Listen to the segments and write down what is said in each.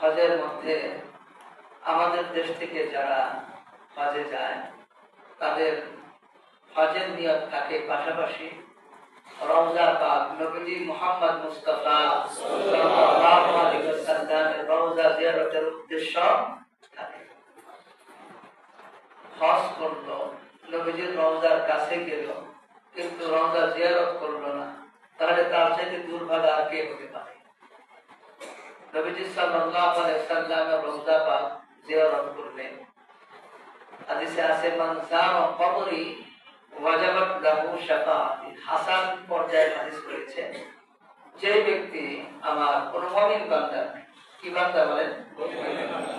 হজের মধ্যে আমাদের দেশ থেকে যারা হজে যায় তাদের হজের নিয়ত থাকে, পাশাপাশি রওজা পাক নবীজি মুহাম্মদ মুস্তাফা সাল্লাল্লাহু আলাইহি ওয়াসাল্লামের রওজা জিয়ারতের উদ্দেশ্য থাকে। হজ করলো, নবীজির রওজার কাছে গেল, কিন্তু রওজা জিয়ারত করলো না, তাহলে তার চাইতে দুর্ভাগা আর কে হতে পারে? নবীজি সাল্লাল্লাহু আলাইহি ওয়াসাল্লামের রওজা পাক জিয়ারত করলেন। হাদিসে আছে মান যারা কবরি ওয়াজাবাত লাহু শাফাআতি, হাসান পর্যায়ে হাদিস রয়েছে। যে ব্যক্তি আমার কোন মুমিন বান্দা, কি বান্দা বলেন?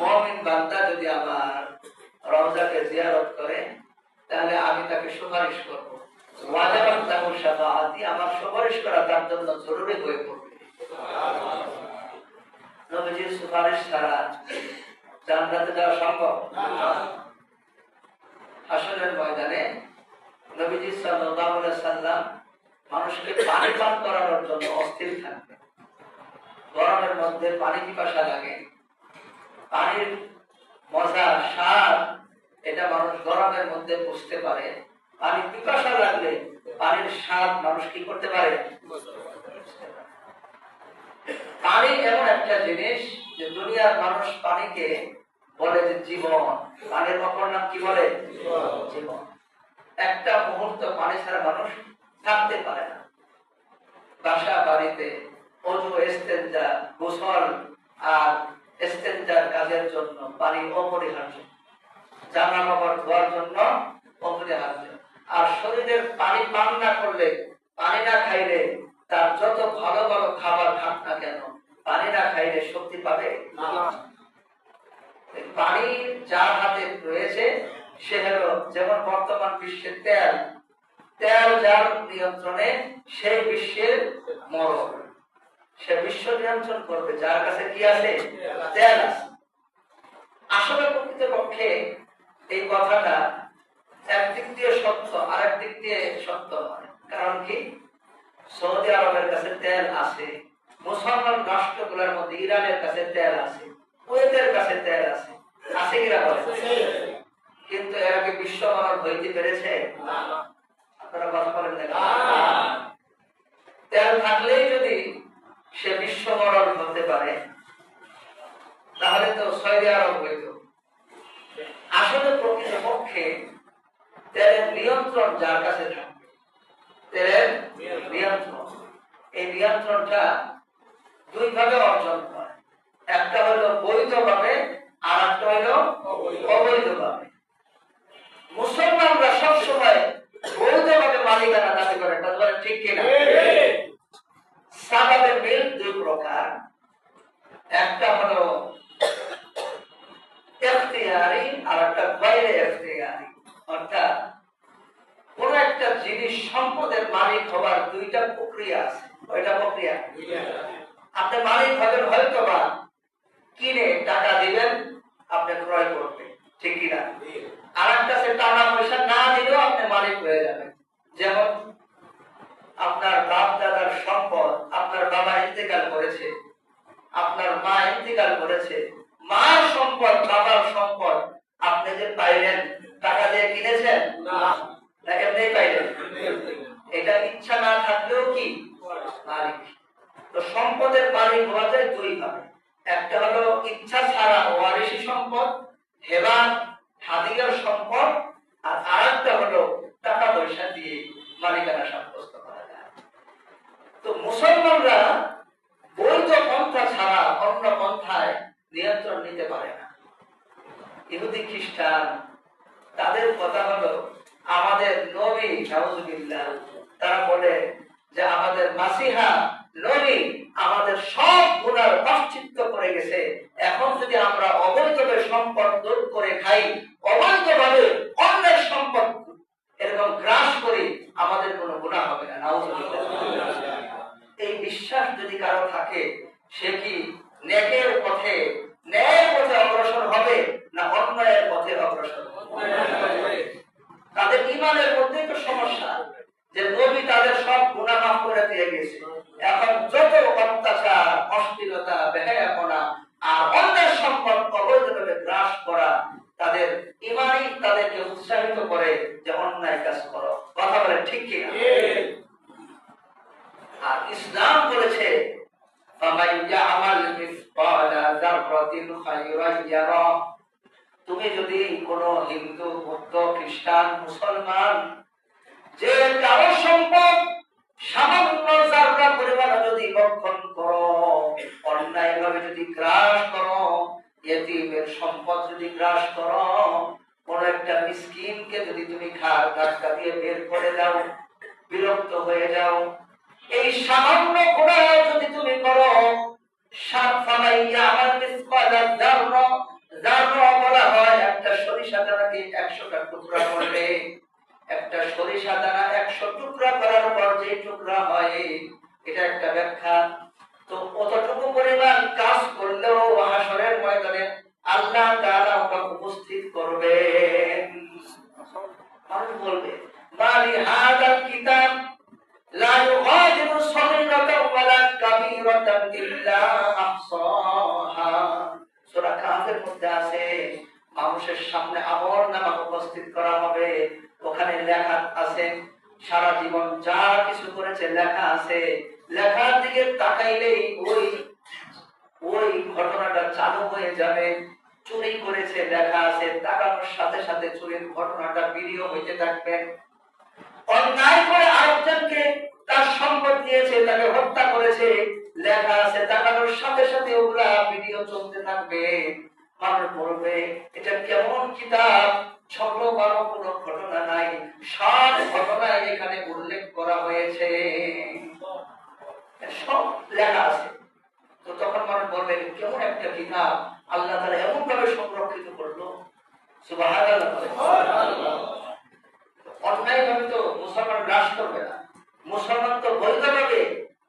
মুমিন বান্দা যদি আমার রওজাকে জিয়ারত করে তাহলে আমি তাকে সুপারিশ করব। ওয়াজাবাত লাহু শাফাআতি, আমার সুপারিশ করা তার জন্য জরুরি হয়ে পড়বে। নবীজির সুপারিশ ছাড়া জান্নাতে যাওয়া সম্ভব না। হাসরের ময়দানে নবীজি সাল্লাল্লাহু আলাইহি ওয়াসাল্লাম মানুষকে পানি পান করানোর জন্য অস্থির থাকবে। গরমের মধ্যে পানি পিপাসা লাগে, পানির মজা স্বাদ এটা মানুষ গরমের মধ্যে বুঝতে পারে। পানি পিপাসা লাগলে পানির স্বাদ মানুষ কি করতে পারে? পানি এমন একটা জিনিস যে দুনিয়ার মানুষ পানিকে বলে যে জীবন। পানির অপর নাম কি বলে? জীবন। একটা মুহূর্ত পানি ছাড়া মানুষ থাকতে পারে না। বাসা বাড়িতে ওযু, ইস্তেনজা, গোসল আর ইস্তেনজার কাজের জন্য পানি অপরিহার্য, জামা কাপড় ধোয়ার জন্য অপরিহার্য। আর শরীরের পানি পান না করলে, পানি না খাইলে তার যত ভালো ভালো খাবার খাক না কেন, পানি না খাইলে শক্তি পাবে না। পানি যার হাতে রয়েছে সে হলো, যেমন বর্তমান বিশ্বের তেল, তেল যার নিয়ন্ত্রণে সেই বিশ্বের মরণ। সে বিশ্ব নিয়ন্ত্রণ করবে যার কাছে কি আছে? তেল আছে। আসলে প্রকৃতপক্ষে এই কথাটা একদিক দিয়ে সত্য, আরেক দিক দিয়ে সত্য নয়। কারণ কি? সৌদি আরবের কাছে তেল আছে, মুসলমান রাষ্ট্রগুলোর মধ্যে ইরানের কাছে তেল আছে, কুয়েতের কাছে তেল আছে, আছে কিনা বলে? কিন্তু এরা কি বিশ্ব মানব হইতে পেরেছে? আপনারা কথা বলেন না। তেল থাকলেই যদি সে বিশ্ব মানব হতে পারে তাহলে তো সৌদি আরব হইত। আসলে প্রকৃতপক্ষে তেলের নিয়ন্ত্রণ যার কাছে থাকবে, তেলের নিয়ন্ত্রণ, এই নিয়ন্ত্রণটা দুই ভাবে অর্জন করে। একটা হলো বৈধভাবে, আর একটা হলো অবৈধভাবে। মুসলমানরা সবসময় বৈধভাবে মালিকানা দাবি করে, ঠিক কিনা? সাবাবে মিল দুই প্রকার, একটা হলো ইখতিয়ারি আর একটা গায়রে ইখতিয়ারি। অর্থাৎ কোন একটা জিনিস সম্পদের মালিক হবার দুইটা প্রক্রিয়া আছে। কয়টা প্রক্রিয়া? আপনি মালিক হবেন হয়তো বা কিনে টাকা দিবেন, আপনি ক্রয় করবেন, ঠিক কিনা? আর একটা সে টাকা পয়সা না দিলেও আপনি মালিক হয়ে যাবেন। যেমন আপনার বাপ দাদার সম্পদ, আপনার বাবা ইন্তেকাল করেছে, আপনার মা ইন্তেকাল করেছে, মার সম্পদ, বাবার সম্পদ আপনি যে পাইলেন টাকা দিয়ে কিনেছেন না, এমনি পাইলেন। এটা ইচ্ছা না থাকলেও কি মালিক। তো সম্পদের মালিক হওয়া যায় দুই ভাবে। একটা হলো ইচ্ছা ছাড়া ওয়ারিশি সম্পদ, হেবা হাদিয়ার সম্পদ, আর আরেকটা হলো টাকা পয়সা দিয়ে মালিকানা সাব্যস্ত করা যায়। তো মুসলমানরা বৈধ পন্থা ছাড়া অন্য পন্থায় নিয়ন্ত্রণ নিতে পারে না। ইহুদি খ্রিস্টান তাদের কথা হলো আমাদের নবী, নাউজুবিল্লাহ, তারা বলে যে আমাদের মাসিহা নবী আমাদের সব গুনার প্রায়শ্চিত্ত করে গেছে, এখন যদি আমরা অবৈধভাবে সম্পদ দূর করে খাই, অবৈধভাবে অন্যের সম্পদ এরকম গ্রাস করি, আমাদের কোনো গুনাহ হবে না। নাউজুবিল্লাহ। এই বিশ্বাস যদি কারো থাকে, সে কি নেকের পথে, ন্যায়ের পথে অগ্রসর হবে না অন্যায়ের পথে অগ্রসর হবে? তাদের ঈমানের মধ্যেই তো সমস্যা, যে নবী তাদের সব গুনাহ মাফ করে দিয়ে গেছে। এখন যত অত্যাচার, অশ্লীলতা, বেহায়াপনা আর অন্যায় উম্মাতিন খায়রান ইয়ারা, তুমি যদি কোন হিন্দু, বৌদ্ধ, খ্রিস্টান, মুসলমান যে কারো সম্পদ সামান্য যারা পরিমাণ যদি ভক্ষণ করো, অন্যায়ভাবে যদি গ্রাস করো, ইয়েতিমের সম্পদ যদি গ্রাস করো, কোন একটা মিসকিনকে যদি তুমি ঘাড় ধাক্কা দিয়ে বের করে দাও, বিরক্ত হয়ে যাও, এই সামান্য গুনাহ যদি তুমি করো, সাফালাইয়া আমার মিসকালা যাররা, যাররা বলা হয় একটা সরিষা দানাকে 100টা টুকরা করলে, একটা সরিষা দানা 100 টুকরা করার পর যে টুকরা হয়, এটা একটা ব্যাখ্যা। তো অতটুকু পরিমাণ কাজ করলেও হাসরের ময়দানে আল্লাহ তাআলা ওকে উপস্থিত করবেন। মানুষ বলবে মালি হাদাল কিতাব লা ইউগাদিরু সগীরাতাও ওয়ালা কাবীরাতান ইল্লা আহসাহা। সূরা কাহফের মধ্যে আছে, মানুষের সামনে আমলনামা উপস্থিত করা হবে, ওখানে লেখা আছে সারা জীবন যা কিছু করেছে লেখা আছে, লেখার দিকে তাকাইলেই ওই ঘটনাটা চালু হয়ে যাবে। চুরি করেছে লেখা আছে, তাকানোর সাথে সাথে চুরির ঘটনাটা ভিডিও হইতে থাকবে। অন্যায় করে আরেকজনকে তার সম্পদ দিয়েছে, তাকে হত্যা করেছে, লেখা আছে, তাকানোর সাথে সাথে ওগুলা ভিডিও চলতে থাকবে। মানুষ বলবে এটা কেমন কিতাব, ছোট বড় কোনো ঘটনা নাই, সব ঘটনা এখানে উল্লেখ করা হয়েছে, সব লেখা আছে। তো তখন মানুষ বলবে কেমন একটা কিতাব আল্লাহ তাআলা এমন ভাবে সংরক্ষিত করলো, সুবহানাল্লাহ। অন্যায় ভাবে তো মুসলমান গ্রাস করবে না, মুসলমান তো বৈধভাবে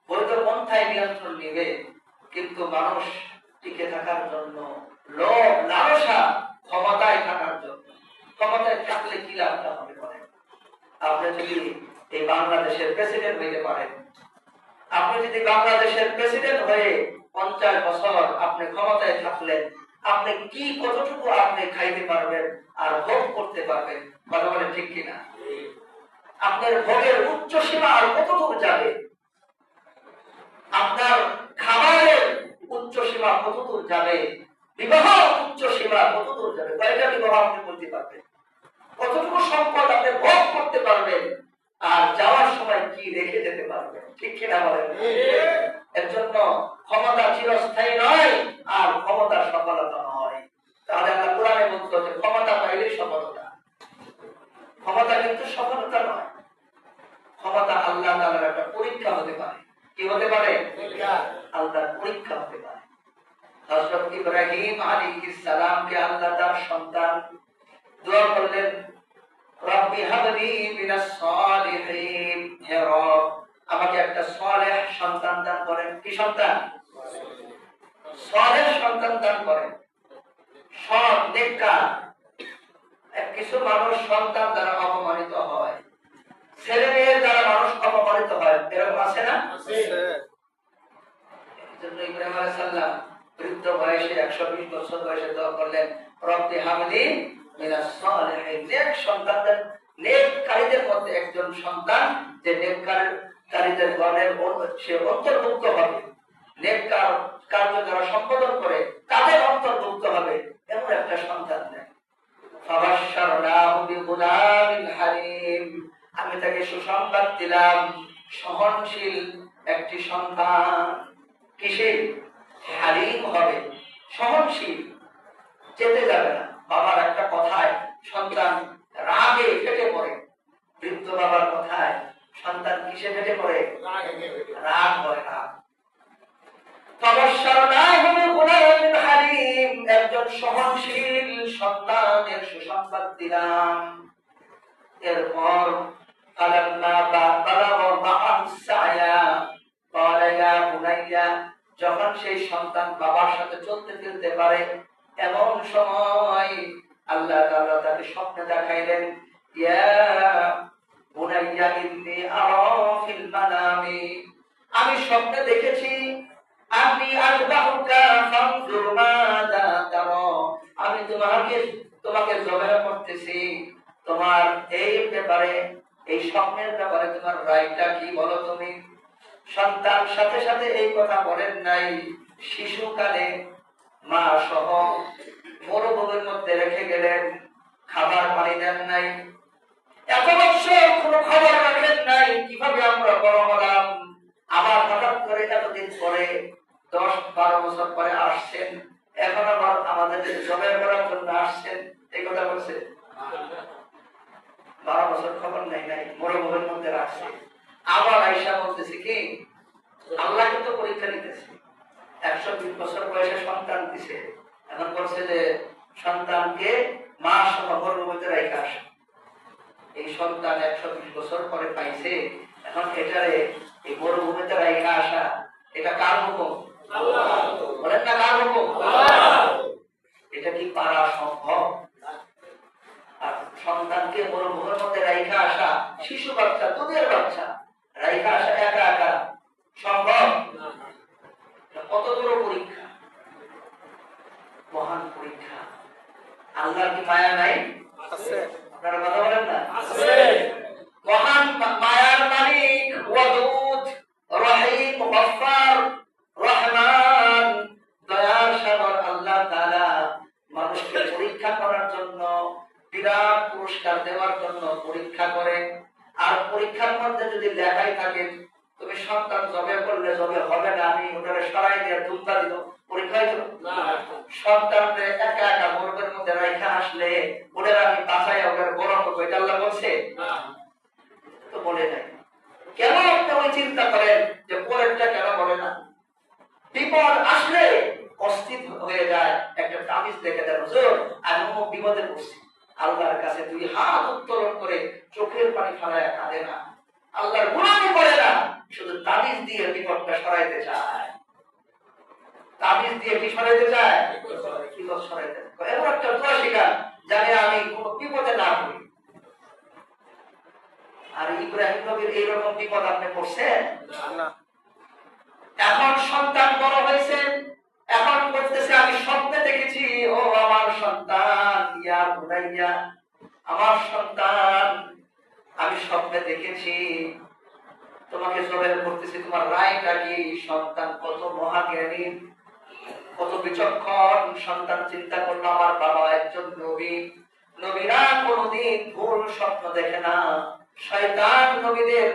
বৈধ পন্থায় নিয়ন্ত্রণ নিবে, কিন্তু মানুষ টিকে থাকার জন্য, লোভ লালসা, ক্ষমতায় থাকার জন্য, ক্ষমতায় থাকলে কি লাভটা হবে বলেন? আপনি যদি এই বাংলাদেশের প্রেসিডেন্ট হইতে পারেন, আপনি যদি বাংলাদেশের প্রেসিডেন্ট হয়ে 50 বছর আপনি ক্ষমতায় থাকলেন, আপনি কি কতটুকু আপনি খাইতে পারবেন আর ভোগ করতে পারবেন, কথা বলেন ঠিক কিনা? আপনার ভোগের উচ্চ সীমা আর কতটুকু যাবে, আপনার খাবারের উচ্চ সীমা কতদূর যাবে, বিবাহ উচ্চ সীমা কতদূর যাবে, কয়টা বিবাহ আপনি করতে পারবেন, কতটুকু সম্পদ আপনি ভোগ করতে পারবেন, আর যাওয়ার সময় কি রেখে যেতে পারবেন, ঠিক কিনা বলেন? এর জন্য ক্ষমতা চিরস্থায়ী নয়, আর ক্ষমতা সফলতা নয়। তাহলে আল্লাহ কোরআনে বলতো যে ক্ষমতা পাইলেই সফলতা, ক্ষমতা কিন্তু সফলতা নয়। ক্ষমতা আল্লাহ তাআলার একটা পরীক্ষা হতে পারে। কি হতে পারে? আল্লাহর পরীক্ষা হতে পারে। হযরত ইব্রাহিম আলাইহিস সালামকে আল্লাহ তার সন্তান দোয়া করলেন, রব্বি হাবলি মিনাস সালিহিন, হে রব আমাকে একটা সালেহ সন্তান দান করেন। কি সন্তান? সালেহ সন্তান দান করেন, সৎ নেককার। কিছু মানুষ সন্তান দ্বারা অপমানিত হয়, ছেলে মেয়ের দ্বারা মানুষ অপমানিত হয়, এরকম আছে না? ইব্রাহিম আলাইহিস সালাম বৃদ্ধ বয়সে 120 বছর বয়সে দোয়া করলেন, রব্বি হাবলি মিনাস সালিহিন, নেক সন্তান দেন, নেককারীদের মধ্যে একজন সন্তান যে নেককারীদের গণের সে অন্তর্ভুক্ত হবে, নেককার কার্য যারা সম্পাদন করে তাদের অন্তর্ভুক্ত হবে, এমন একটা সন্তান দেন। ফাবাশশারনাহু বিগুলামিন হালিম, আমি তাকে সুসংবাদ দিলাম সহনশীল একটি সন্তান। কিসের? হালিম হবে, সহনশীল, যেতে যাবে না। বাবার একটা কথায় সন্তান রাগে ফেটে পড়ে, বৃদ্ধ বাবার কথায় সন্তান কিসে ফেটে পড়ে? রাগ হয়, রাগ। ফাবাশশারনাহু বিগুলামিন হালিম, একজন সহনশীল সন্তানের সুসংবাদ দিলাম। এরপর ফালাম্মা বালাগা মা'আস সা'য়া ক্বালা ইয়া বুনাইয়া, যখন সেই সন্তান বাবার সাথে চলতে ফিরতে পারে, এমন সময় আল্লাহ তাআলা তাকে স্বপ্নে দেখাইলেন, ইয়া বুনাইয়া ইন্নী আরা ফিল মানামি, আমি স্বপ্নে দেখেছি আমি আযবাহুকা ফানজুর মাযা তারা, আমি তোমাকে জবাই করতেছি, তোমার এই ব্যাপারে, এই স্বপ্নের ব্যাপারে তোমার রায়টা কি বলো তুমি? সন্তান সাথে সাথে এই কথা বলেন নাই, শিশুকালে মা সহ মরুভূমির মধ্যে রেখে গেলেন, খাবার পানি দেন নাই, এত বছর কোনো খবর রাখেন নাই, কিভাবে আমরা বড় হলাম। আবার হঠাৎ করে এতদিন পরে 10-12 বছর পরে আসছেন, এখন আবার আমাদের জবাই করার জন্য আসছেন, এই কথা বলছে। 12 বছর খবর নাই, মরুভূমির মধ্যে রাখছে। আবার আয়েশা বলতেছে কি, আল্লাহ কিন্তু পরীক্ষা নিতেছে। 120 বছর বয়সে সন্তান দিছে, এখন বলছে যে সন্তানকে মা সহ মরুভূমিতে রেখে আসে। এই সন্তান 120 বছর পরে পাইছে, এখন এটারে এই মরুভূমিতে রেখে আসা, এটা কার হুকুম? বলেন না, কার হুকুম? এটা কি পারা সম্ভব? আর সন্তানকে মরুভূমির মধ্যে রেখে আসা, শিশু বাচ্চা, দুধের বাচ্চা রেখে আসা একা একা সম্ভব? কত বড় পরীক্ষা, মহান পরীক্ষা। আল্লাহর কি মায়া নাই? আছে। আপনারা কথা বলেন না? আছে। মহান মায়ার মালিক, ওয়াদুদ, রহিম, গফফার, রহমান, দয়ার সাগর আল্লাহ তাআলা মানুষকে পরীক্ষা করার জন্য, বিরাট পুরস্কার দেওয়ার জন্য পরীক্ষা করে। আর পরীক্ষার মধ্যে যদি লেখাই থাকে তুমি সন্তান জবে করলে জবে হবে না, আমি ওটারে সরাই দিয়ে দুম্বা দিব, পরীক্ষায় তো না। সন্তানকে একা একা গর্ভের মধ্যে রাখা আসলে ওদের আমি বাঁচাই ওদের বড় করবো, এটা আল্লাহ বলছে না, তো বলে নাই। কেন আপনি ওই চিন্তা করেন যে পরেরটা কেন বলে না? বিপদ আসলে অস্থির হয়ে যায়, একটা তাবিজ দেখে দেন, হুজুর আমি বিপদে পড়ছি, আল্লাহর কাছে 2 হাত উত্তোলন করে চোখের পানি ফেলায় কাঁদে না, আল্লাহর গুনাহ করে না, শুধু তাবিজ দিয়ে বিপদটা সরাইতে চায়। তাবিজ দিয়ে কি সরাইতে চায়? বিপদ সরাইতে। এমন একটা দোয়া শিখান যাতে আমি কোনো বিপদে না পড়ি। আর ইব্রাহিম নবীর এইরকম বিপদ আপনি পড়ছেন না। এখন সন্তান বড় হয়েছে, এখন বলতেছে আমি স্বপ্নে দেখেছি, ও আমার সন্তান, ইয়া বুনাইয়া, আমার সন্তান, আমি স্বপ্নে দেখেছি তোমাকে জবাই করতেছি, তোমার রায়টা কি? সন্তান কত মহাজ্ঞানী, কত বিচক্ষণ। সন্তান চিন্তা করলো আমার বাবা একজন নবী, নবীরা কোনদিন ভুল স্বপ্ন দেখে না, শয়তান নবীদের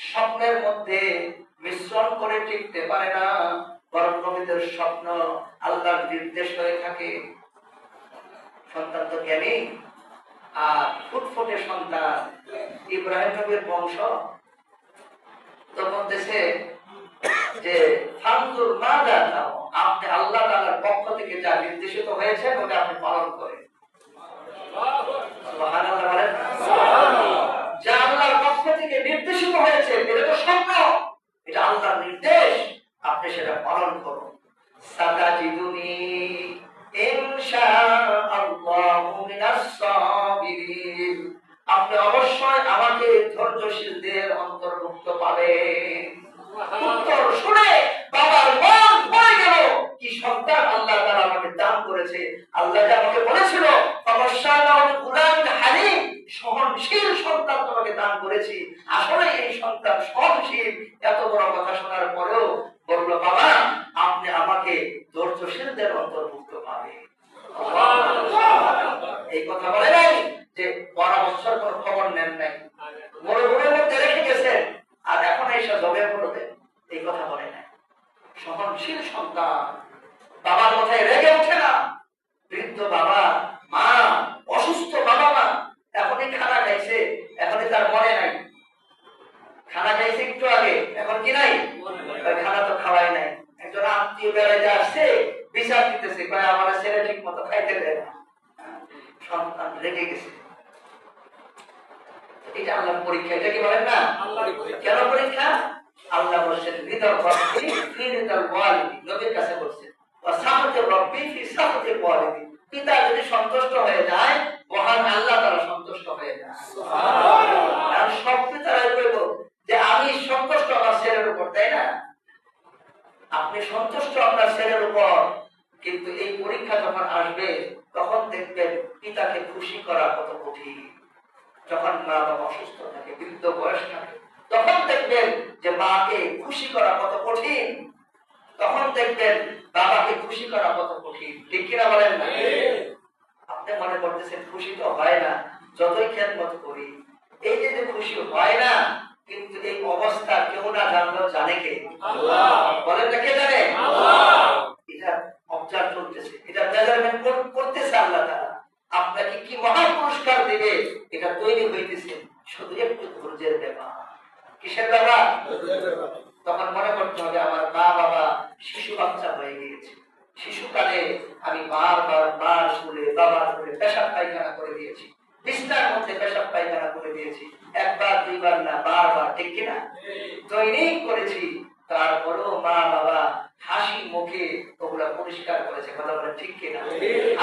স্বপ্নের মধ্যে মিশ্রণ করে টিকতে পারে না, বরং নবীদের স্বপ্ন আল্লাহর নির্দেশ হয়ে থাকে। সন্তান তো জ্ঞানী আর ফুটফুটে সন্তান, ইব্রাহিম নবীর বংশ। তো বলতেছে যে ফানজুর মাযা তাও, আপনি আল্লাহ তাআলার পক্ষ থেকে যা নির্দেশিত হয়েছে ওটা আপনি পালন করেন। সুবহানাল্লাহ বলেন। যা আল্লাহর পক্ষ থেকে নির্দেশিত হয়েছে এটা তো স্বপ্ন, এটা আল্লাহর নির্দেশ, আপনি সেটা পালন করুন। সাতাজিদুনি ইনশাআল্লাহু মিনাস সাবিরিন, আপনি অবশ্যই আমাকে ধৈর্যশীলদের অন্তর্ভুক্ত পাবেন। উত্তর শুনে বাবার মন ভরে গেল, কি সন্তান আল্লাহ তাআলা আমাকে দান করেছে। আল্লাহ যে আমাকে বলেছিল অবশ্যই গুলাম হালিম, সহনশীল সন্তান তোমাকে দান করেছি, আসলে এই সন্তান সহনশীল। এত বড় কথা শোনার পরেও বলল, বাবা আপনি আমাকে ধৈর্যশীলদের অন্তর্ভুক্ত পাবেন। এই কথা বলে নাই যে 12 বছর কোনো খবর নেন নাই, মরুভূমির মধ্যে রেখে গেছেন আর এখন এসে জবে করবে, এই কথা বলে নাই। সহনশীল সন্তান, বাবার কথায় রেগে ওঠে না। বৃদ্ধ বাবা মা, অসুস্থ বাবা মা, এখনই খানা খাইছে, এখনই তার মনে নাই। খানা খাইছে একটু আগে, এখন কি নাই? খানা তো খাওয়াই নাই। একজন আত্মীয় বেড়াইতে আসছে, বিচার দিতেছে, কয় আমার ছেলে ঠিক মতো খাইতে দেয় না। সন্তান রেগে গেছে। এটা আল্লাহর পরীক্ষা, এটা কি বলেন না? কেন পরীক্ষা? আল্লাহ বলছেন রিদাল রব্বি ফি রিদাল ওয়ালিদি, নবীর কাছে বলছেন ওয়া সাখাতুর রব্বি ফি সাখাতিল ওয়ালিদি, পিতা যদি সন্তুষ্ট হয়ে যায় মহান আল্লাহ তাআলা সন্তুষ্ট হয়ে যায়। সুবহানাল্লাহ। আর সব পিতারাই বলবো যে আমি সন্তুষ্ট আমার ছেলের উপর, তাই না? আপনি সন্তুষ্ট আপনার ছেলের উপর, কিন্তু এই পরীক্ষা যখন আসবে তখন দেখবেন পিতাকে খুশি করা কত কঠিন। যখন মা বাবা অসুস্থ থাকে, বৃদ্ধ বয়স থাকে, তখন দেখবেন যে মাকে খুশি করা কত কঠিন, তখন দেখবেন বাবাকে খুশি করা কত কঠিন। খুশি তো হয় না, যতই খেদমত করি। এই যে খুশি হয় না, কিন্তু এই অবস্থা কেউ না জানলেও জানে কে? আল্লাহ। বলেন না, কে জানে? আল্লাহ। এটা অবজার্ভ চলতেছে, এটা মেজারমেন্ট করতেছে আল্লাহ তাআলা। আপনাকে কি মহা পুরস্কার দিবে এটা তৈরি হইতেছে, শুধু একটু ধৈর্যের ব্যাপার। কিসের ব্যাপার? তখন মনে করতে হবে আমার মা বাবা শিশু বাচ্চা হয়ে গিয়েছে, শিশুকালে আমি বারবার মার শুলে বাবার শুলে পেশাব পায়খানা করে দিয়েছি, বিছানার মধ্যে পেশাব পায়খানা করে দিয়েছি, একবার দুইবার না, বারবার, ঠিক কিনা? দৈনিক করেছি। তারপরেও মা বাবা হাসি মুখে ওগুলা পরিষ্কার করেছে, কথা বলে ঠিক কিনা?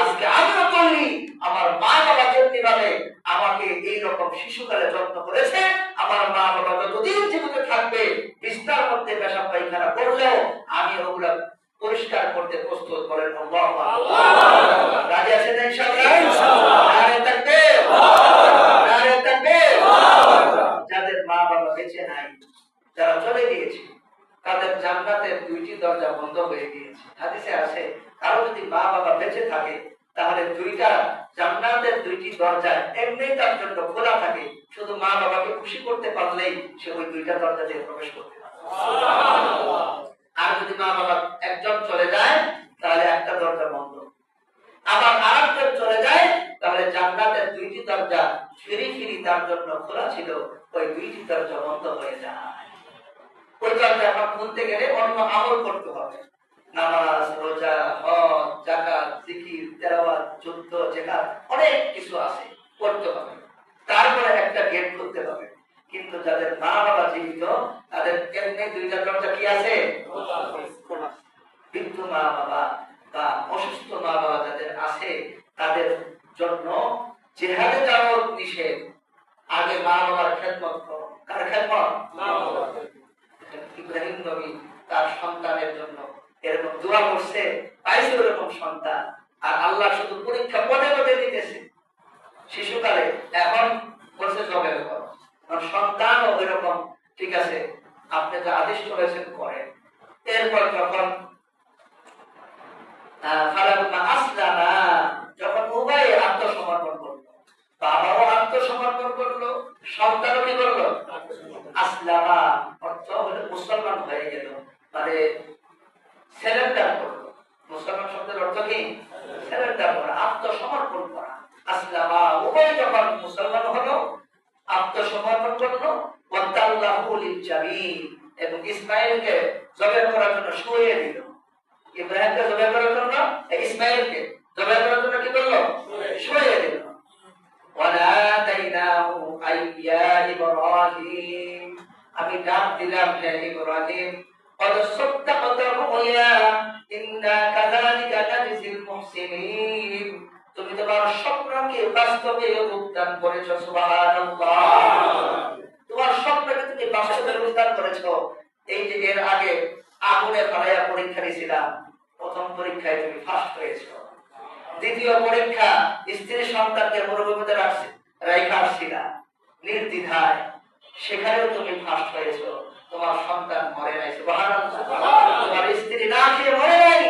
আজকে আমিও তৈরি, আমার মা বাবা যেমনি ভাবে আমাকে এইরকম শিশুকালে যত্ন করেছে, আমার মা বাবা যতদিন জীবিত থাকবে বিছানার মধ্যে পেশাব পায়খানা করলেও আমি ওগুলা পরিষ্কার করতে প্রস্তুত। বলেন আল্লাহু আকবার। রাজি আছেন ইনশাআল্লাহ? ইনশাআল্লাহ। নারে তাকবীর, নারে তাকবীর। যাদের মা বাবা বেঁচে নাই, যারা চলে গিয়েছে, তাদের জান্নাতের দুইটি দরজা বন্ধ হয়ে গিয়েছে। হাদিসে আছে কারো যদি মা বাবা বেঁচে থাকে তাহলে দুইটা জান্নাতের দুইটি দরজা এমনি তার জন্য খোলা থাকে, শুধু মা বাবাকে খুশি করতে পারলেই সে ওই দুইটা দরজা দিয়ে প্রবেশ করতে পারে। সুবহানাল্লাহ। আর যদি মা বাবা একজন চলে যায় তাহলে একটা দরজা বন্ধ, আবার আরেকজন চলে যায় তাহলে জান্নাতের দুইটি দরজা ফিরি ফিরি তার জন্য খোলা ছিল, ওই দুইটি দরজা বন্ধ হয়ে যায়। ওই দরজা এখন খুলতে গেলে অন্য আমল করতে হবে, নামাজ, রোজা, হজ, যাকাত, জিকির, তেলাওয়াত, যুদ্ধ, জিহাদ, অনেক কিছু আছে, করতে হবে। তারপরে একটা গেট খুলতে হবে। কিন্তু যাদের মা বাবা জীবিত তাদের এমনি দুইটা দরজা কি আছে? বৃদ্ধ মা বাবা বা অসুস্থ মা বাবা যাদের আছে তাদের জন্য জিহাদে যাওয়া নিষেধ। আগে মা বাবার খেদমত করো। কার খেদমত? মা বাবা। ইব্রাহিম নবী তার সন্তানের জন্য এরকম দোয়া করছে, পাইছে এরকম সন্তান। আর আল্লাহ শুধু পরীক্ষা পদে পদে দিতেছে শিশুকালে। এখন বলছে জবে করো, কারণ সন্তানও এরকম, ঠিক আছে আপনি যা আদেশ করেছেন করেন। এরপর যখন যখন উভয় আত্মসমর্পণ করলো, বাবাও আত্মসমর্পণ করলো, সন্তানও কি করলো? আসলামা অর্থ হলো মুসলমান হয়ে গেল, মানে সারেন্ডার করলো। মুসলমান শব্দের অর্থ কি? সারেন্ডার করা, আত্মসমর্পণ করা। আসলামা উভয় যখন মুসলমান হলো, আত্মসমর্পণ করলো, ওয়াতাল্লাহু লিল-জাবিন, এবং ইসমাঈলকে জবাই করার জন্য শুইয়ে দিল। ইব্রাহিমকে জবাই করার জন্য, ইসমাঈলকে জবাই করার জন্য কি করলো? শুইয়ে দিল। ওয়ানাতাইনাহু আইয়া ইব্রাহিম, আমি ডাক দিলাম হে ইব্রাহিম, قد صدقت الرؤيا إنا كذلك نجزي المحسنين, তুমি তোমার স্বপ্নকে বাস্তবে রূপদান করেছো। সুবহানাল্লাহ। তোমার স্বপ্নকে তুমি বাস্তবে রূপদান করেছো। এই যে এর আগে আগুনে ফালাইয়া পরীক্ষা দিয়েছিলাম, প্রথম পরীক্ষায় তুমি ফার্স্ট হয়েছো। দ্বিতীয় পরীক্ষা স্ত্রী সন্তানকে মরুভূমিতে রাইখা আসছিলা নির্দ্বিধায়, সেখানেও তুমি ফার্স্ট হয়েছো। তোমার সন্তান মরে নাই। সুবহানাল্লাহ। তোমার স্ত্রী না খেয়ে মরে নাই,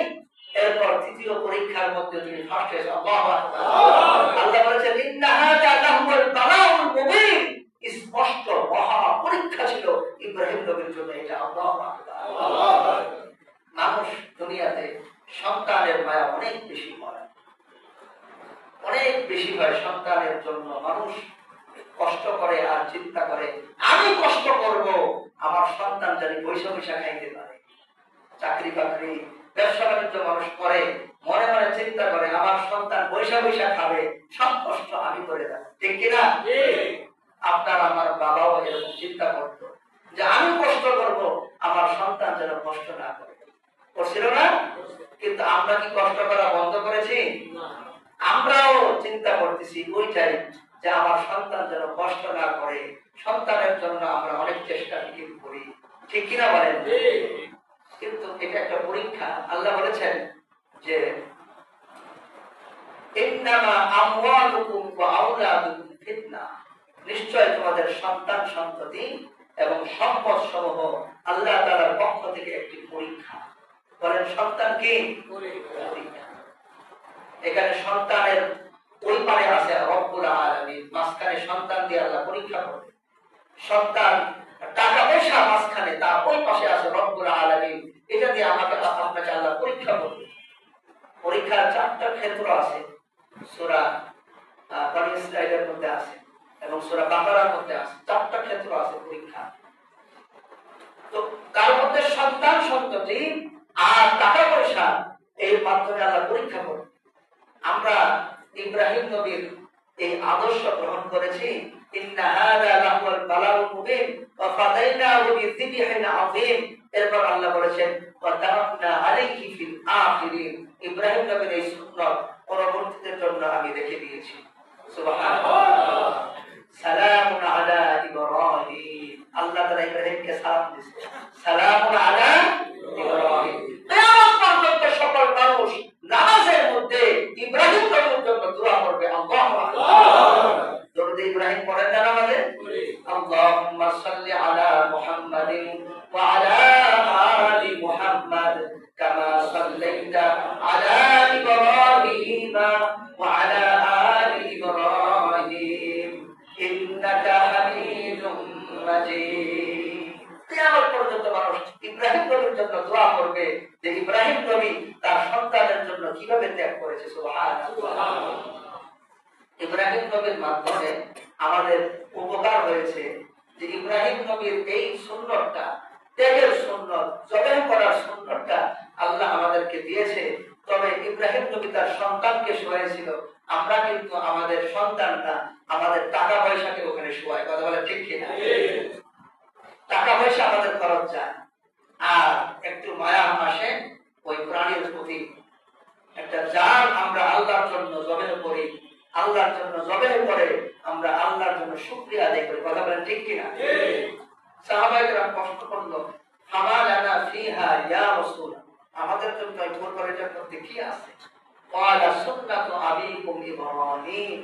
এরপর তৃতীয় পরীক্ষার মধ্যে তুমি ফার্স্ট হয়েছো। আল্লাহু আকবার। আল্লাহ বলেছেন ইন্না হাযা লাহুল বালাউল মুবিন, স্পষ্ট মহা পরীক্ষা ছিল ইব্রাহিম নবীর জন্য এটা। আল্লাহু আকবার। মানুষ দুনিয়াতে সন্তানের মায়া অনেক বেশি হয়, অনেক বেশি হয় সন্তানের জন্য। মানুষ কষ্ট করে আর চিন্তা করে আমি কষ্ট করব আমার সন্তান জানি পয়সা পয়সা খাইতে পারে। চাকরি বাকরি ব্যবসা বাণিজ্য মানুষ করে, মনে মনে চিন্তা করে আমার সন্তান পয়সা পয়সা খাবে, সব কষ্ট আমি করে দেব, ঠিক কিনা? আপনার আমার বাবাও এরকম চিন্তা করতো যে আমি কষ্ট করব আমার সন্তান যেন কষ্ট না করে, করছিল না? কিন্তু আমরা কি কষ্ট করা বন্ধ করেছি? আমরাও চিন্তা করতেছি ওইটাই, যে আমার সন্তান যেন কষ্ট না করে। সন্তানের জন্য আমরা অনেক চেষ্টা করি, ঠিক কিনা বলেন? কিন্তু এটা একটা পরীক্ষা। আল্লাহ বলেছেন যে ইন্নামা আমওয়ালুকুম ওয়া আওলাদুকুম ফিতনা, নিশ্চয় তোমাদের সন্তান সন্ততি এবং সম্পদ সমূহ আল্লাহ তাআলার পক্ষ থেকে একটি পরীক্ষা। বলেন সন্তান কি? পরীক্ষা। এখানে সন্তানের ওই পারে আছে রব্বুল আলামিন, মাঝখানে সন্তান দিয়ে আল্লাহ পরীক্ষা করবে। সন্তান, টাকা পয়সা মাঝখানে, তার ওই পাশে আছে রব্বুল আলামিন, এটা দিয়ে আমাকে আপনাকে আল্লাহ পরীক্ষা করবে। পরীক্ষার 4টা ক্ষেত্র আছে, সূরা বনী ইসরাঈলের মধ্যে আছে এবং সূরা বাকারার মধ্যে আছে। 4টা ক্ষেত্র আছে পরীক্ষা। তো তার মধ্যে সন্তান সন্ততি আর টাকা পয়সা, এই মাধ্যমে আল্লাহ পরীক্ষা করে। আমরা ইব্রাহিম নবীর এই আদর্শ গ্রহণ করেছি। ইন্না হাযা লাহুল বালাউল মুবিন ওয়া ফাদাইনাহু বিযিবহিন আযীম। এরপর আল্লাহ বলেছেন ওয়া তারাকনা আলাইহি ফিল আখিরিন। ইব্রাহিম নবীর এই সুন্নাত পরবর্তীদের জন্য আমি রেখে দিয়েছি। সুবহানাল্লাহ। সালামুন আলা ইব্রাহিম। আল্লাহ তাআলা ইব্রাহিমকে সালাম দিয়েছে, সালামুন আলা ইব্রাহিম। কিয়ামত পর্যন্ত সকল মানুষ নামাজের মধ্যে ইব্রাহিম নবীর জন্য দোয়া করবে। আল্লাহু আকবার। দরুদ ইব্রাহিম পড়েন না নামাজে? আল্লাহুম্মা সাল্লি আলা মুহাম্মাদিন ওয়া আলা আলি মুহাম্মাদ কামা সাল্লাইতা আলা ইব্রাহিম ওয়া আলা আলি ইব্রাহিম ইন্নাকা হামিদুম মাজিদ। কিয়ামত পর্যন্ত মানুষ ইব্রাহিম নবীর জন্য দোয়া করবে যে ইব্রাহিম নবী তার সন্তানের জন্য কিভাবে ত্যাগ করেছে। সুবহানাল্লাহ। ইব্রাহিম নবীর মাধ্যমে আমাদের উপকার হয়েছে যে ইব্রাহিম নবীর এই সুন্নতটা, ত্যাগের সুন্নত, জবাহ করার সুন্নতটা আল্লাহ আমাদেরকে দিয়েছে। তবে ইব্রাহিম নবী তার সন্তানকে শোয়াইছিল, আমরা কিন্তু আমাদের সন্তানটা, আমাদের টাকা পয়সাকে ওখানে শোয়াই। কথা বলে ঠিক কিনা? টাকা পয়সা আমাদের খরচ যায়, আর একটু মায়া আসে ওই প্রাণীর প্রতি। একটা জান আমরা আল্লাহর জন্য জবাহ করি, আল্লাহর জন্য জবাহ করে আমরা আল্লাহর জন্য শুকরিয়া আদায় করি। কথা বলেন ঠিক কিনা? সাহাবায়ে কেরাম কষ্ট করলো, হামালানা ফিহা ইয়া রাসূল, আমাদের জন্য এই কোরবানিটার মধ্যে কি আছে? ক্বালা সুন্নাতু আবিকুম ইব্রাহিম।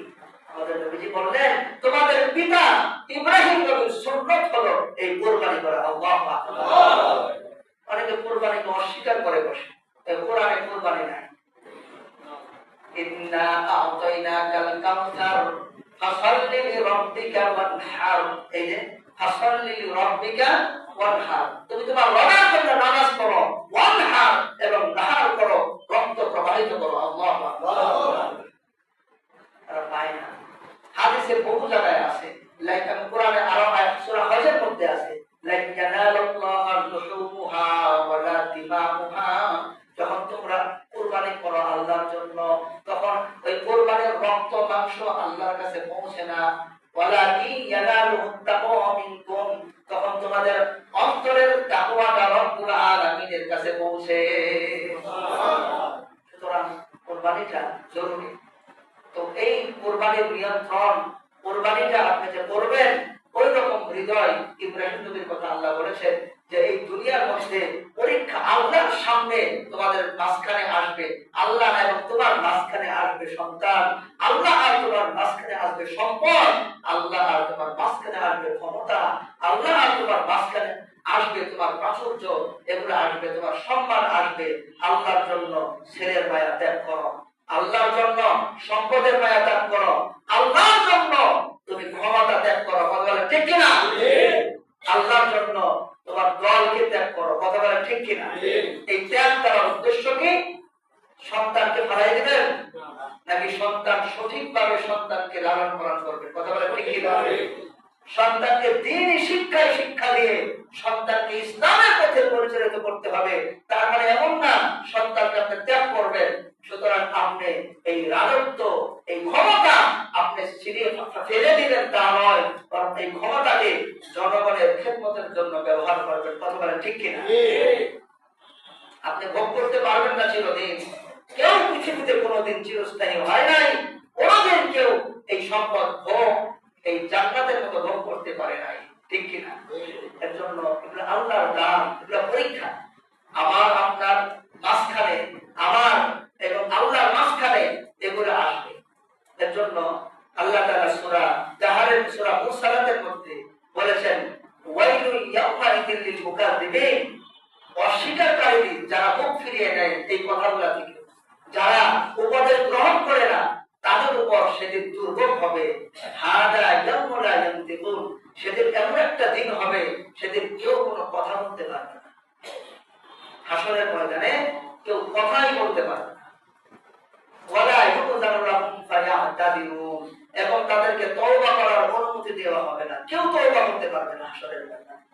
আমাদের নবীজি বললেন তোমাদের পিতা ইব্রাহিম নবীর সুন্নাত হলো এই কোরবানি করা। আল্লাহু আকবার। অনেকে কোরবানিকে অস্বীকার করে বসে, কোরআনে কোরবানি নাই। ইন্না আ'তাইনাকাল কাউসার ফাসাল্লি লিরাব্বিকা ওয়ানহার। এই যে ফাসাল্লি লিরাব্বিকা ওয়ানহার, তুমি তোমার রবের জন্য নামাজ পড়ো, ওয়ানহার এবং নাহার করো, রক্ত প্রবাহিত করো। আল্লাহু আকবার। আর পায় না। হাদিসে বহু জায়গায় আছে, লাইক কোরআনে আরো আয়াত সূরা হজের মধ্যে আছে, লাইক ইয়ানালুল্লাহু লুহুমুহা ওয়ালা দিমাউহা। যখন তোমরা কুরবানি করো আল্লাহর জন্য, তখন ওই কুরবানির রক্ত মাংস আল্লাহর কাছে পৌঁছে না। ওয়ালাকিন ইয়ানালুহুত তাকওয়া মিনকুম, তখন তোমাদের অন্তরের তাকওয়াটা রব্বুল আলামিনের কাছে পৌঁছে। সুতরাং কুরবানিটা জরুরি। তো এই কুরবানির নিয়ন্ত্রণ, কুরবানিটা আপনি যে করবেন ওই রকম হৃদয়, ইব্রাহিম নবীর কথা আল্লাহ বলেছেন যে এই দুনিয়ার মধ্যে পরীক্ষা, আল্লাহর সামনে তোমাদের মাঝখানে আসবে আল্লাহ এবং তোমার মাঝখানে আসবে সন্তান, আল্লাহ আর তোমার মাঝখানে আসবে সম্পদ, আল্লাহ আর তোমার মাঝখানে আসবে ক্ষমতা, আল্লাহ আর তোমার মাঝখানে আসবে তোমার প্রাচুর্য, এগুলো আসবে, তোমার সম্মান আসবে। আল্লাহর জন্য ছেলের মায়া ত্যাগ করো, আল্লাহর জন্য সম্পদের মায়া ত্যাগ করো, আল্লাহর জন্য তুমি ক্ষমতা ত্যাগ করো। কথা বলে ঠিক কিনা? আল্লাহর জন্য তোমার দলকে ত্যাগ করো। কথা বলে ঠিক কিনা? এই ত্যাগ করার উদ্দেশ্য কি? সন্তানকে ফেলাই দিবেন নাকি সন্তান সঠিকভাবে সন্তানকে লালন পালন করবে? কথা বলে ঠিক কিনা? সন্তানকে দ্বীনি শিক্ষায় শিক্ষা দিয়ে সন্তানকে ইসলামের পথে পরিচালিত করতে হবে। তার মানে এমন না সন্তানকে আপনি ত্যাগ করবেন। সুতরাং আপনি এই রাজত্ব, এই ক্ষমতা আপনি ফেলে দিবেন তা নয়, বরং এই ক্ষমতাকে জনগণের খেদমতের জন্য ব্যবহার করবেন। কথা বলেন ঠিক কিনা? আপনি ভোগ করতে পারবেন না চিরদিন। কেউ পৃথিবীতে কোনোদিন চিরস্থায়ী হয় নাই, কোনোদিন কেউ এই সম্পদ ভোগ, এই জান্নাতের মতো ভোগ করতে পারে নাই। ঠিক কিনা? এর জন্য এগুলো আল্লাহর দান, এগুলো পরীক্ষা। আমার আপনার মাঝখানে, আমার এবং আল্লাহর মাঝখানে এগুলো আসবে। এর জন্য আল্লাহ তাআলা সূরা তাহারের সূরা মুরসালাতের মধ্যে বলেছেন ওয়াইলুল ইয়াউমাইযিল লিল মুকাদ্দিবিন। অস্বীকারী যারা মুখ ফিরিয়ে নেয় এই কথাগুলো থেকে, যারা উপদেশ গ্রহণ করে না, তাদের উপর সেদিন দুর্ভোগ হবে। হাদা ইয়াউমুল লা ইয়ানতিকুন, সেদিন এমন একটা দিন হবে সেদিন কেউ কোনো কথা বলতে পারবে না। হাসরের ময়দানে কেউ কথাই বলতে পারবে না। ওয়ালা ইউযানু লাহুম ফায়াতাদিরুন, এবং তাদেরকে তওবা করার অনুমতি দেওয়া হবে না। কেউ তওবা করতে পারবে না হাসরের ময়দানে,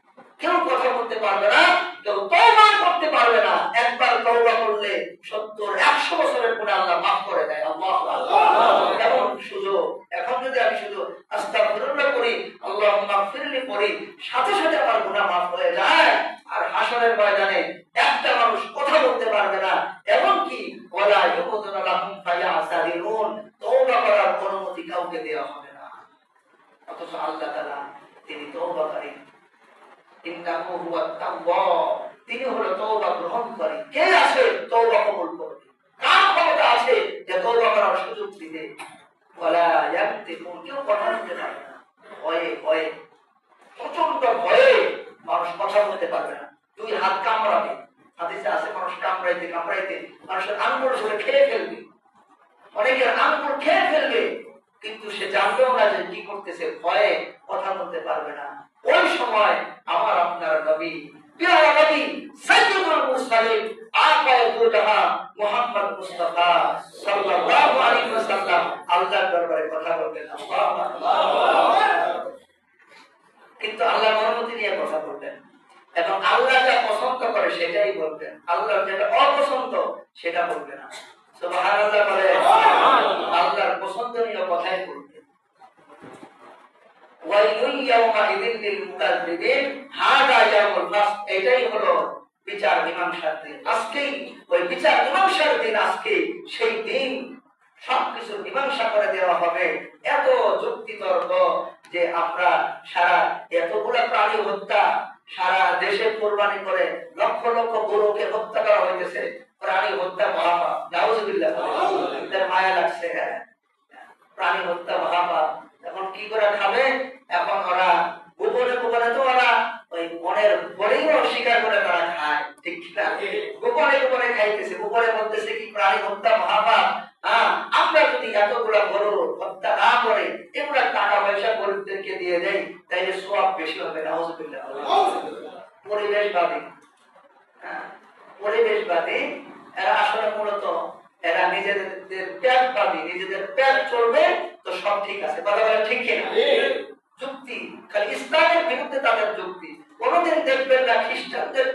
কেউ কথা বলতে পারবে না, কেউ তওবা করতে পারবে না। একবার তওবা করলে 70-100 বছরের গুনাহ আল্লাহ মাফ করে দেয়। আল্লাহু আকবার। কেমন সুযোগ! এখন যদি আমি শুধু আস্তাগফিরুল্লাহ করি, আল্লাহুম্মা গফিরলি পড়ি, সাথে সাথে আমার গুনাহ মাফ হয়ে যায়। আর হাসরের ময়দানে একটা মানুষ কথা বলতে পারবে না, এমনকি ওয়ালা ইউযানু লাহুম ফায়াতাদিরুন, তওবা করার অনুমতি কাউকে দেওয়া হবে না। অথচ আল্লাহ তাআলা তিনি তওবাকারী, ইন্নাহু হুয়াত তাওয়াব, তিনি হলো তওবা গ্রহণকারী। কে আছে তওবা কবুল করবে? কার ক্ষমতা আছে যে তওবা করার সুযোগ দিবে? ওয়ালা ইয়ানতিকুন, কেউ কথা বলতে পারবে না। ভয়ে ভয়ে, প্রচন্ড ভয়ে মানুষ কথা বলতে পারবে না। দুই হাত কামড়াবে, হাদিসে আছে মানুষ কামড়াইতে কামড়াইতে মানুষের আঙ্গুল ধরে খেয়ে ফেলবে, অনেকের আঙ্গুল খেয়ে ফেলবে, কিন্তু সে জানবেও না যে কি করতেছে। ভয়ে কথা বলতে পারবে না। ওই সময় আমার আপনার নবী, প্রিয় নবী সাইয়্যিদুল মুরসালিন, আকায়ে দু জাহান মুহাম্মদ মুস্তাফা সাল্লাল্লাহু আলাইহি ওয়াসাল্লাম আল্লাহর দরবারে কথা বলবেন। আল্লাহু আকবার। কিন্তু আল্লাহর অনুমতি নিয়ে কথা বলবেন, এবং আল্লাহ যা পছন্দ করে সেটাই বলবেন, আল্লাহর যেটা অপছন্দ সেটা বলবেন না। সুবহানাল্লাহ বলে আল্লাহর পছন্দনীয় কথাই বলবেন। ওয়াইলুল ইয়াউমাইযিন লিল মুকাজ্জিবিন, হাদা ইয়াউমুল ফাসল, এটাই হলো বিচার মীমাংসার দিন। আজকেই ওই বিচার মীমাংসার দিন, আজকে সেই দিন সবকিছু মীমাংসা করে দেওয়া হবে। এত যুক্তি তর্ক যে আমরা সারা এতগুলো প্রাণী হত্যা, সারা দেশে কোরবানি করে লক্ষ লক্ষ গরুকে হত্যা করা হইতেছে, প্রাণী হত্যা মহাপাপ, নাউযুবিল্লাহ। মায়া লাগছে, প্রাণী হত্যা মহাপাপ। এখন কি করে খাবে? এখন ওরা গোপনে গোপনে, তো ওরা ওই মনের বলেই অস্বীকার করে তারা খায়, ঠিক না? গোপনে গোপনে খাইতেছে, গোপনে বলতেছে কি প্রাণী হত্যা মহাপাপ। আমরা যদি এতগুলা গরু হত্যা না করে এগুলা টাকা পয়সা গরিবদেরকে দিয়ে দেই, তাইলে সওয়াব বেশি হবে। নাউযুবিল্লাহ। পরিবেশবাদী, পরিবেশবাদী এরা আসলে মূলত এরা নিজেদের পেটবাদী, নিজেদের পেট চলবে তো সব ঠিক আছে, কথা বলে ঠিক কিনা? যুক্তি খালি ইসলামের বিরুদ্ধে তাদের যুক্তি। কোনদিন দেখবেন না খ্রিস্টানদের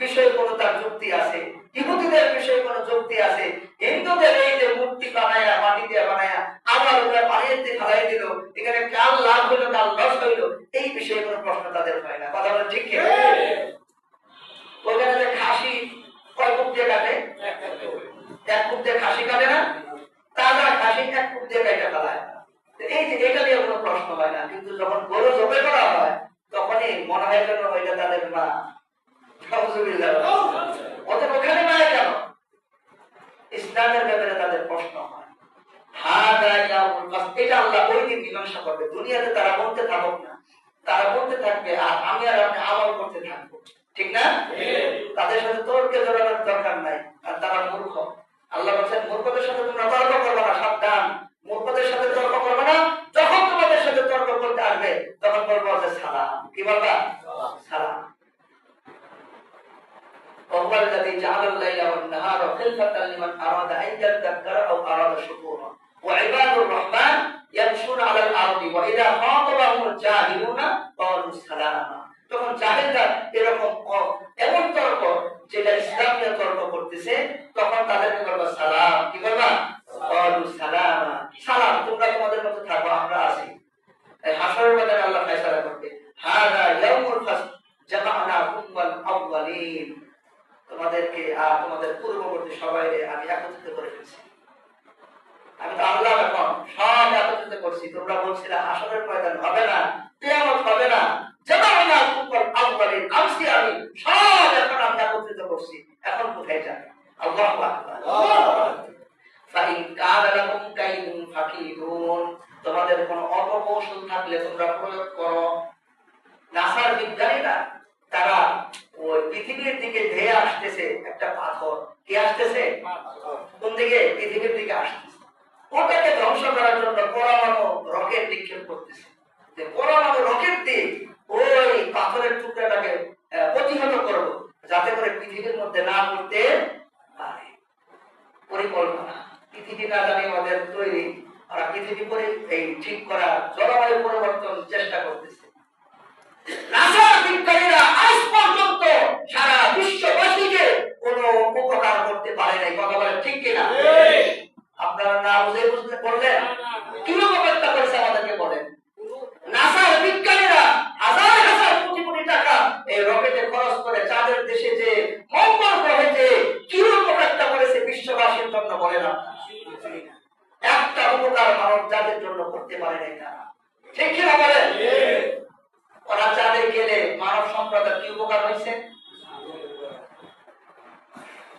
বিষয়ে কোনো তার যুক্তি আছে, ইহুদিদের বিষয়ে কোনো যুক্তি আছে। হিন্দুদের এই যে মূর্তি বানায়া, মাটি দিয়ে বানায়া আবার ওরা পানিতে ফেলাই দিল, এখানে কাল লাভ হইলো কাল লস হইলো, এই বিষয়ে কোনো প্রশ্ন তাদের হয় না, কথা বলে ঠিক কিনা? ওখানে যে খাসি কয় ফুট দিয়ে কাটে? 1 ফুট দিয়ে খাসি কাটে না? তাজা খাসি 1 ফুট দিয়ে কাটে ফেলায়। এই যে এটা নিয়ে কোনো প্রশ্ন হয় না। কিন্তু যখন গরু জবাই করা হয় তখনই মনে হয় যেন ওইটা তাদের মা। ওদের ওখানে মায়া কেন? ইসলামের ব্যাপারে তাদের প্রশ্ন হয়। এটা আল্লাহ ওই দিন মীমাংসা করবে। দুনিয়াতে তারা বলতে থাকুক না, তারা বলতে থাকবে আর আমি আর আপনি আমল করতে থাকবো, ঠিক না? তাদের সাথে তর্কে জড়ানোর দরকার নাই, আর তারা মূর্খ। আল্লাহ বলেন মূর্খদের সাথে তোমরা তর্ক করবে না, সাবধান। মূর্খদের সাথে তর্ক করবে না। যখন তোমাদের সাথে তর্ক করতে আসবে তখন বলবো যে সালাম। কি বলবা? সালাম। وهو الذي جعل الليل والنهار خلفة لمن أراد أن يذكر أو أراد شكورا وعباد الرحمن يمشون على الأرض وإذا خاطبهم الجاهلون قالوا سلاما। তখন জাহেলরা এরকম এমন তর্ক যেটা ইসলাম নিয়ে তর্ক করতেছে, তখন তাদেরকে বলবো সালাম। কি বলবা? ক্বালু সালামা, সালাম, তোমরা তোমাদের মতো থাকো, আমরা আছি। হাশরের ময়দানে আল্লাহ ফয়সালা করবে। হাযা ইয়াউমুল ফাসল জামা'নাকুম ওয়াল আউয়ালিন, তোমাদেরকে আর তোমাদের পূর্ববর্তী সবাইকে আমি একত্রিত করে ফেলছি। আমি তো আল্লাহ, এখন সব একত্রিত করছি। তোমরা বলছিলে হাশরের ময়দান হবে না, কিয়ামত হবে না, জামা'নাকুম ওয়াল আউয়ালিন, আমি সব এখন আমি একত্রিত করছি। এখন কোথায় যাবে? আল্লাহু আকবার। ফাইন কানা লাকুম কাইদুন ফাকিদুন, তোমাদের কোনো অপকৌশল থাকলে তোমরা প্রয়োগ করো। নাসার বিজ্ঞানীরা তারা ওই পৃথিবীর দিকে ধেয়ে আসতেছে একটা পাথর। কি আসতেছে? কোন দিকে? পৃথিবীর দিকে আসতেছে। ওটাকে ধ্বংস করার জন্য পরমাণু রকেট নিক্ষেপ করতেছে। যে পরমাণু রকেট দিয়ে ওই পাথরের টুকরাটাকে প্রতিহত করব, যাতে করে পৃথিবীর মধ্যে না পড়তে পারে। পরিকল্পনা পৃথিবী না জানি আমাদের তৈরি, আর পৃথিবী করে এই ঠিক করা জলবায়ু পরিবর্তন চেষ্টা করতেছে। নাসার বিজ্ঞানীরা আজ পর্যন্ত সারা বিশ্ববাসীকে কোনো উপকার করতে পারে নাই। কথা বলেন ঠিক কিনা? আপনারা না বুঝতে বললেন কি উপকারটা করেছে আমাদেরকে বলেন। নাসার বিজ্ঞানীরা হাজার হাজার কোটি কোটি টাকা এই রকেটে খরচ করে চাঁদের দেশে যে মঙ্গল গ্রহে যে কি উপকারটা করেছে বিশ্ববাসীর জন্য বলেন আপনারা? একটা উপকার মানব জাতির জন্য করতে পারে নাই তারা। ঠিক কিনা বলেন? ওরা চাঁদে গেলে মানব সম্প্রদায়ের কি উপকার হয়েছে?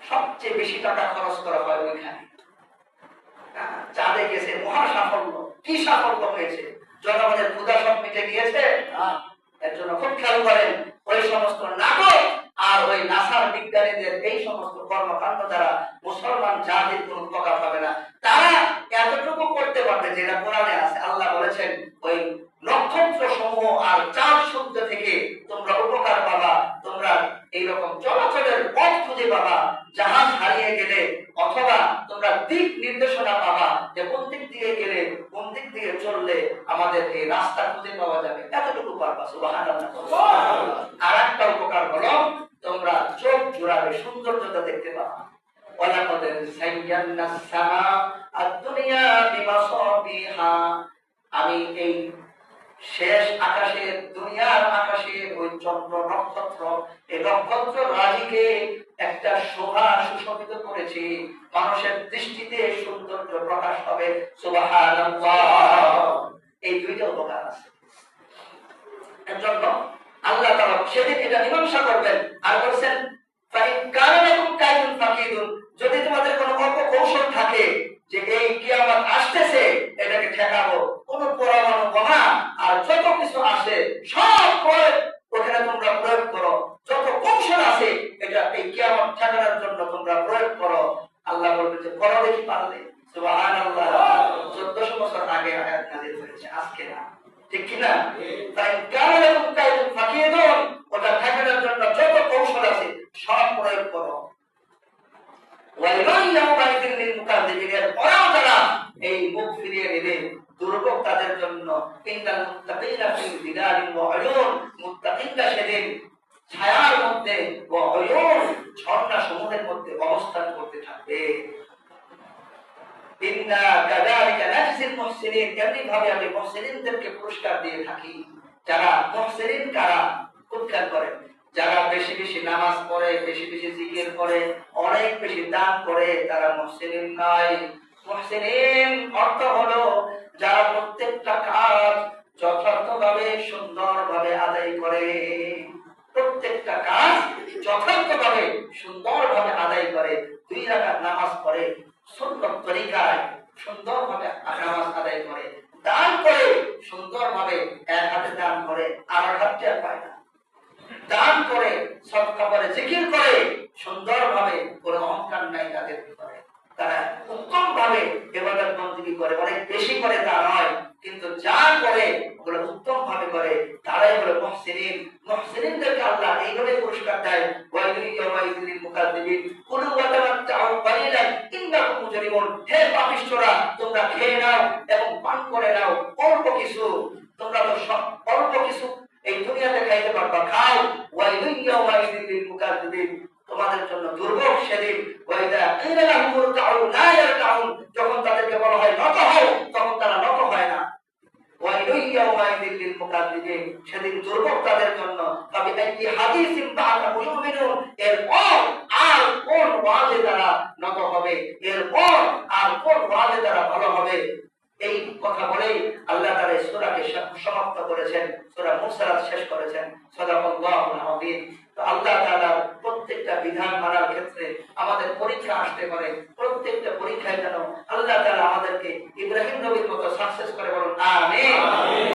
সবচেয়ে বেশি টাকা খরচ করা হয় ওইখানে। চাঁদে গেছে, মহা সাফল্য। কি সাফল্য হয়েছে? জনগণের ক্ষুধা সব মিটে গিয়েছে। এর জন্য খুব খেয়াল করেন, ওই সমস্ত নাটক আর ওই নাসার বিজ্ঞানীদের এই সমস্ত কর্মকাণ্ড দ্বারা মুসলমান জাতির কোন উপকার হবে না। তারা এতটুকু করতে পারবে যেটা কোরআনে আছে। আল্লাহ বলেছেন ওই নক্ষত্র সমূহ আর চাঁদ সূর্য থেকে তোমরা উপকার পাবা, তোমরা এইরকম চলাচলের পথ খুঁজে পাবা, জাহাজ হারিয়ে গেলে, অথবা তোমরা দিক নির্দেশনা পাবা যে কোন দিক দিয়ে গেলে কোন দিক দিয়ে চললে আমাদের এই রাস্তা খুঁজে পাওয়া যাবে। এতটুকু পারবা। সুবহানাল্লাহ। আর একটা উপকার হলো তোমরা চোখ জোড়াবে, সৌন্দর্যতা দেখতে পাবা। ওয়ালাকাদ যায়্যানাস সামা আদ-দুনিয়া বিমাসাবিহা, আমি এই শেষ আকাশে, দুনিয়ার আকাশে ওই চন্দ্র নক্ষত্র, এই নক্ষত্র রাজিকে একটা শোভা সুশোভিত করেছি, মানুষের দৃষ্টিতে সৌন্দর্য প্রকাশ হবে। সুবহানাল্লাহ। এই দুইটা উপকার আছে। এর জন্য আল্লাহ তাআলা সেদিন এটা মীমাংসা করবেন। আর বলেছেন ফাইন কানা লাকুম কাইদুন ফাকিদুন, যদি তোমাদের কোনো অপকৌশল থাকে যে এই কিয়ামত আসতেছে এটাকে ঠেকাবো, কোন পরমাণু বোমা আর যত কিছু আছে সব প্রয়োগ ওখানে তোমরা প্রয়োগ করো, যত কৌশল আছে এটা এই কিয়ামত ঠেকানোর জন্য তোমরা প্রয়োগ করো। আল্লাহ বলবেন যে করো দেখি পারলে। সুবহানাল্লাহ। 1400 বছর আগে আয়াত নাযিল হয়েছে, আজকে না। ঠিক কিনা? তাই কারণে কাইদুন ফাকিদুন, ওটা ঠেকানোর জন্য যত কৌশল আছে সব প্রয়োগ করো। ওয়াইলুন ইয়াউমাইযিন লিল মুকাযযিবিন, ওরাও যারা এই মুখ ফিরিয়ে নেবে দুর্ভোগ তাদের জন্য। ইন্নাল মুত্তাকিনা ফি যিলালিন ওয়া উয়ুন, মুত্তাকিনরা সেদিন ছায়ার মধ্যে, ওয়া উয়ুন ঝর্ণা সমূহের মধ্যে অবস্থান করতে থাকবে। ইন্না কাযালিকা নাজজিল মুহসিনিন, এমনি ভাবে আমি মুহসিনদেরকে পুরস্কার দিয়ে থাকি। যারা মুহসিন কারা? খুব খেয়াল করেন, যারা বেশি বেশি নামাজ পড়ে, বেশি বেশি জিকির করে, অনেক বেশি দান করে, তারা মুহসিন নয়। মুহসিন অর্থ হলো যারা প্রত্যেকটা কাজ যথার্থভাবে সুন্দরভাবে আদায় করে, প্রত্যেকটা কাজ যথার্থভাবে সুন্দরভাবে আদায় করে। 2 রাকাত নামাজ পড়ে, সুন্নত তরিকায় সুন্দরভাবে নামাজ আদায় করে, দান করে সুন্দরভাবে, এক হাতে দান করে আর হাতে পায় না, দান করে, সদকা করে, জিকির করে সুন্দরভাবে, কোনো অহংকার নাই তাদের ভিতরে। তারা উত্তম ভাবে ইবাদত বন্দেগী করে, অনেক বেশি করে তা নয়, কিন্তু যা করে ওগুলো উত্তম ভাবে করে, তারাই হলো মুহসিনিন। মুহসিনদেরকে আল্লাহ এইভাবে পুরস্কার দেয়। ওয়াইলুন ইয়াউমাইযিন লিল মুকাযযিবিন কুলু ওয়া তামাত্তাউ কালিলান ইন্নাকুম মুজরিমুন, হে পাপিষ্ঠরা তোমরা খেয়ে নাও এবং পান করে নাও অল্প কিছু, তোমরা তো অল্প কিছু এই দুনিয়াতে খাইতে পারবা, খাও। ওয়াইলুন ইয়াউমাইযিন লিল মুকাযযিবিন, তোমাদের জন্য দুর্ভোগ সেদিন। ওয়াইদা কিলা লাহুম ইরকাউ লা ইয়ারকাউন, যখন তাদেরকে বলা হয় নত হও তখন তারা নত হয় না। ওয়াইলুন ইয়াউমাইযিন লিল মুকাযযিবিন, সেদিন দুর্ভোগ তাদের জন্য। তবে এই হাদিসিন বা'দাহু ইউমিনুন, এরপর আর কোন ওয়াজে তারা নত হবে, এরপর আর কোন ওয়াজে তারা ভালো হবে। এই কথা বলেই আল্লাহ তাআলা এই সূরাকে সমাপ্ত করেছেন, সূরা মুরসালাত শেষ করেছেন। সাদাকাল্লাহুল আযীম। তো আল্লাহ তাআলা প্রত্যেকটা বিধান মানার ক্ষেত্রে আমাদের পরীক্ষা আসতে পারে, প্রত্যেকটা পরীক্ষায় যেন আল্লাহ তাআলা আমাদেরকে ইব্রাহিম নবীর মতো সাকসেস করে বলুন